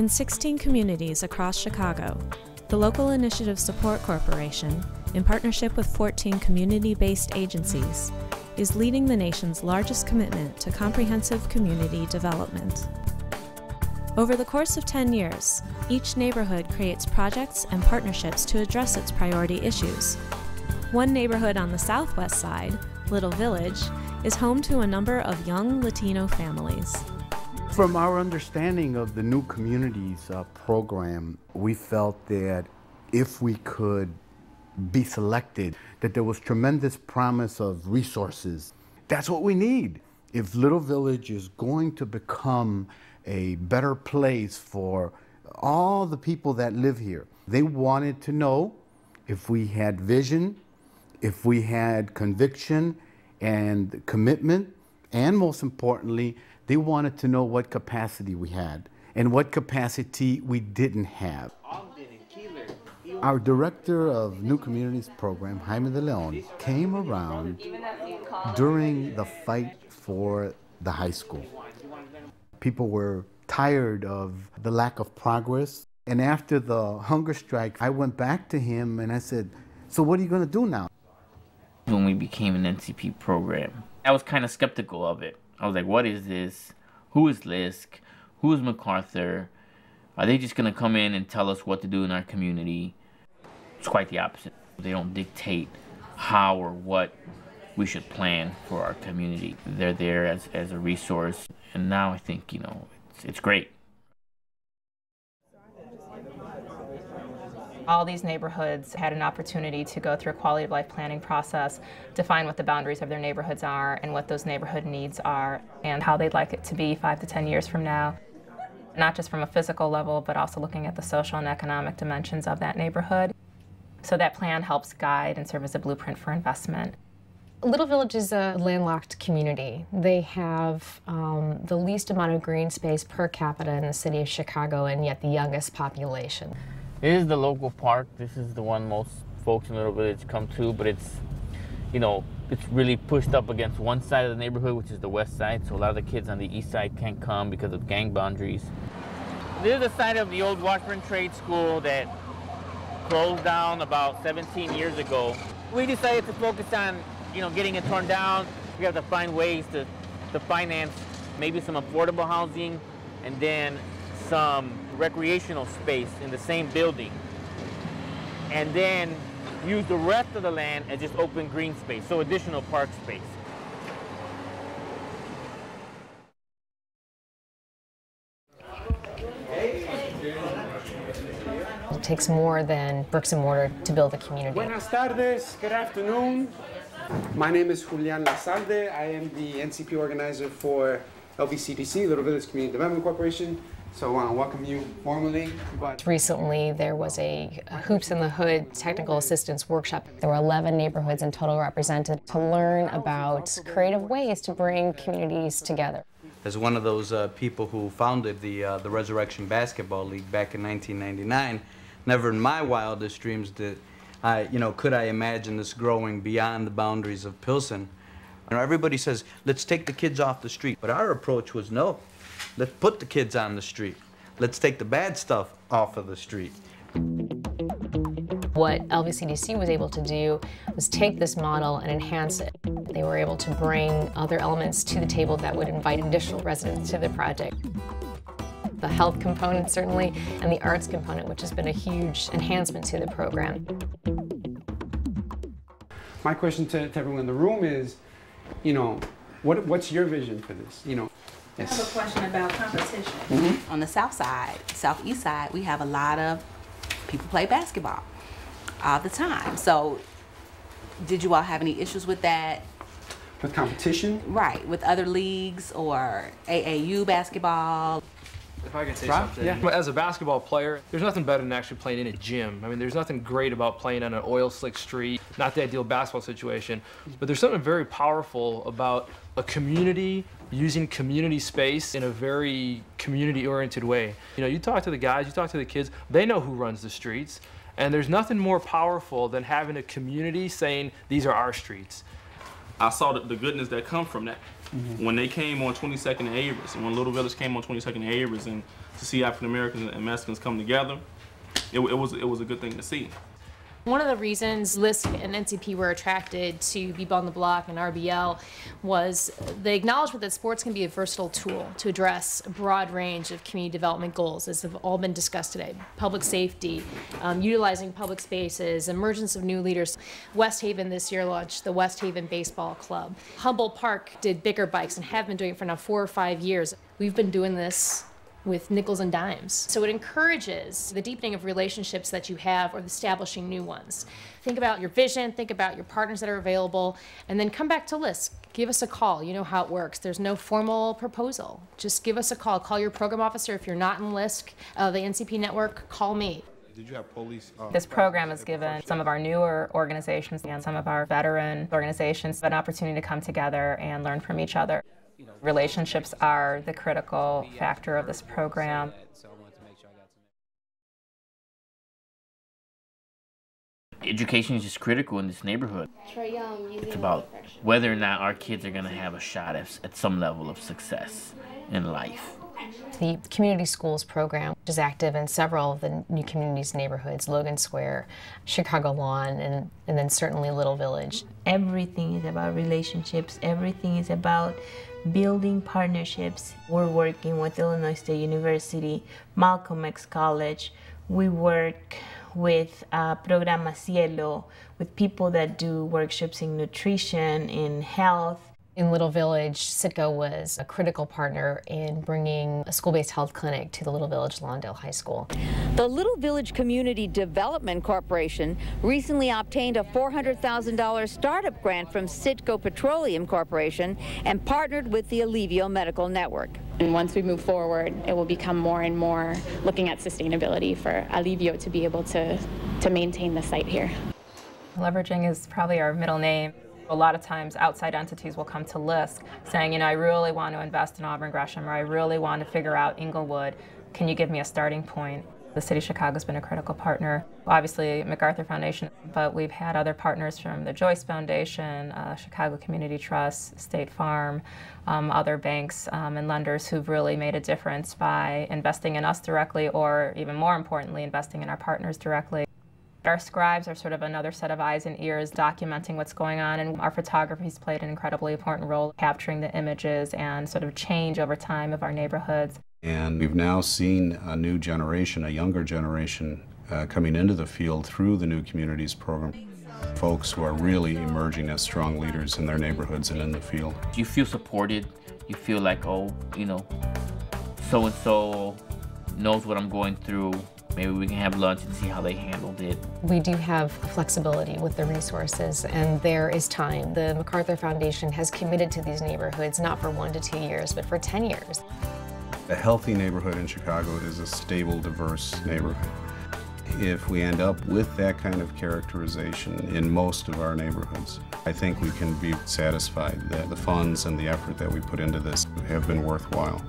In 16 communities across Chicago, the Local Initiative Support Corporation, in partnership with 14 community-based agencies, is leading the nation's largest commitment to comprehensive community development. Over the course of 10 years, each neighborhood creates projects and partnerships to address its priority issues. One neighborhood on the southwest side, Little Village, is home to a number of young Latino families. From our understanding of the New Communities program, we felt that if we could be selected, that there was tremendous promise of resources. That's what we need. If Little Village is going to become a better place for all the people that live here, they wanted to know if we had vision, if we had conviction and commitment, and most importantly, they wanted to know what capacity we had and what capacity we didn't have. Our director of New Communities program, Jaime de Leon, came around during the fight for the high school. People were tired of the lack of progress. And after the hunger strike, I went back to him and I said, so what are you going to do now? When we became an NCP program, I was kind of skeptical of it. I was like, what is this? Who is LISC? Who is MacArthur? Are they just going to come in and tell us what to do in our community? It's quite the opposite. They don't dictate how or what we should plan for our community. They're there as a resource. And now I think, it's great. All these neighborhoods had an opportunity to go through a quality of life planning process, define what the boundaries of their neighborhoods are and what those neighborhood needs are and how they'd like it to be 5 to 10 years from now. Not just from a physical level, but also looking at the social and economic dimensions of that neighborhood. So that plan helps guide and serve as a blueprint for investment. Little Village is a landlocked community. They have the least amount of green space per capita in the city of Chicago and yet the youngest population. It is the local park. This is the one most folks in Little Village come to, but it's, it's really pushed up against one side of the neighborhood, which is the west side, so a lot of the kids on the east side can't come because of gang boundaries. This is the site of the old Washburn Trade School that closed down about 17 years ago. We decided to focus on, getting it torn down. We have to find ways to finance maybe some affordable housing and then some recreational space in the same building, and then use the rest of the land as just open green space, so additional park space. It takes more than bricks and mortar to build a community. Buenas tardes, good afternoon. My name is Julian Lazalde. I am the NCP organizer for LVCDC, Little Village Community Development Corporation. So I want to welcome you formally. Recently, there was a Hoops in the Hood technical assistance workshop. There were 11 neighborhoods in total represented to learn about creative ways to bring communities together. As one of those people who founded the Resurrection Basketball League back in 1999, never in my wildest dreams did could I imagine this growing beyond the boundaries of Pilsen. Everybody says, let's take the kids off the street, but our approach was no. Let's put the kids on the street. Let's take the bad stuff off of the street. What LVCDC was able to do was take this model and enhance it. They were able to bring other elements to the table that would invite additional residents to the project. The health component, certainly, and the arts component, which has been a huge enhancement to the program. My question to everyone in the room is, what's your vision for this? I have a question about competition. Mm-hmm. On the south side, southeast side, we have a lot of people play basketball all the time. So did you all have any issues with that? With competition? Right, with other leagues or AAU basketball? If I could say something. Yeah. As a basketball player, there's nothing better than actually playing in a gym. I mean, there's nothing great about playing on an oil slick street, not the ideal basketball situation, but there's something very powerful about a community using community space in a very community-oriented way. You talk to the guys, you talk to the kids, they know who runs the streets, and there's nothing more powerful than having a community saying, these are our streets. I saw the goodness that comes from that. When they came on 22nd and Avers, and when Little Village came on 22nd and Avers, and to see African Americans and Mexicans come together, it was a good thing to see. One of the reasons LISC and NCP were attracted to Be on the Block and RBL was the acknowledgement that sports can be a versatile tool to address a broad range of community development goals, as have all been discussed today. Public safety, utilizing public spaces, emergence of new leaders. West Haven this year launched the West Haven Baseball Club. Humboldt Park did bigger bikes and have been doing it for now 4 or 5 years. We've been doing this with nickels and dimes. So it encourages the deepening of relationships that you have or establishing new ones. Think about your vision, think about your partners that are available, and then come back to LISC. Give us a call. You know how it works. There's no formal proposal. Just give us a call. Call your program officer. If you're not in LISC, the NCP network, call me. Did you have police? This program has given some of our newer organizations and some of our veteran organizations an opportunity to come together and learn from each other. Relationships are the critical factor of this program. Education is just critical in this neighborhood. It's about whether or not our kids are going to have a shot at some level of success in life. The Community Schools program is active in several of the new communities neighborhoods, Logan Square, Chicago Lawn, and then certainly Little Village. Everything is about relationships. Everything is about building partnerships. We're working with Illinois State University, Malcolm X College. We work with Programa Cielo, with people that do workshops in nutrition, in health. In Little Village, Citgo was a critical partner in bringing a school-based health clinic to the Little Village Lawndale High School. The Little Village Community Development Corporation recently obtained a $400,000 startup grant from Citgo Petroleum Corporation and partnered with the Alivio Medical Network. And once we move forward, it will become more and more looking at sustainability for Alivio to be able to maintain the site here. Leveraging is probably our middle name. A lot of times outside entities will come to LISC saying, you know, I really want to invest in Auburn Gresham, or I really want to figure out Inglewood. Can you give me a starting point? The City of Chicago has been a critical partner. Obviously, MacArthur Foundation, but we've had other partners from the Joyce Foundation, Chicago Community Trust, State Farm, other banks and lenders who've really made a difference by investing in us directly, or even more importantly, investing in our partners directly. Our scribes are sort of another set of eyes and ears documenting what's going on, and our photography's played an incredibly important role capturing the images and sort of change over time of our neighborhoods. And we've now seen a new generation, a younger generation, coming into the field through the New Communities program. Folks who are really emerging as strong leaders in their neighborhoods and in the field. You feel supported. You feel like, oh, you know, so-and-so knows what I'm going through. Maybe we can have lunch and see how they handled it. We do have flexibility with the resources, and there is time. The MacArthur Foundation has committed to these neighborhoods not for 1 to 2 years, but for 10 years. A healthy neighborhood in Chicago is a stable, diverse neighborhood. If we end up with that kind of characterization in most of our neighborhoods, I think we can be satisfied that the funds and the effort that we put into this have been worthwhile.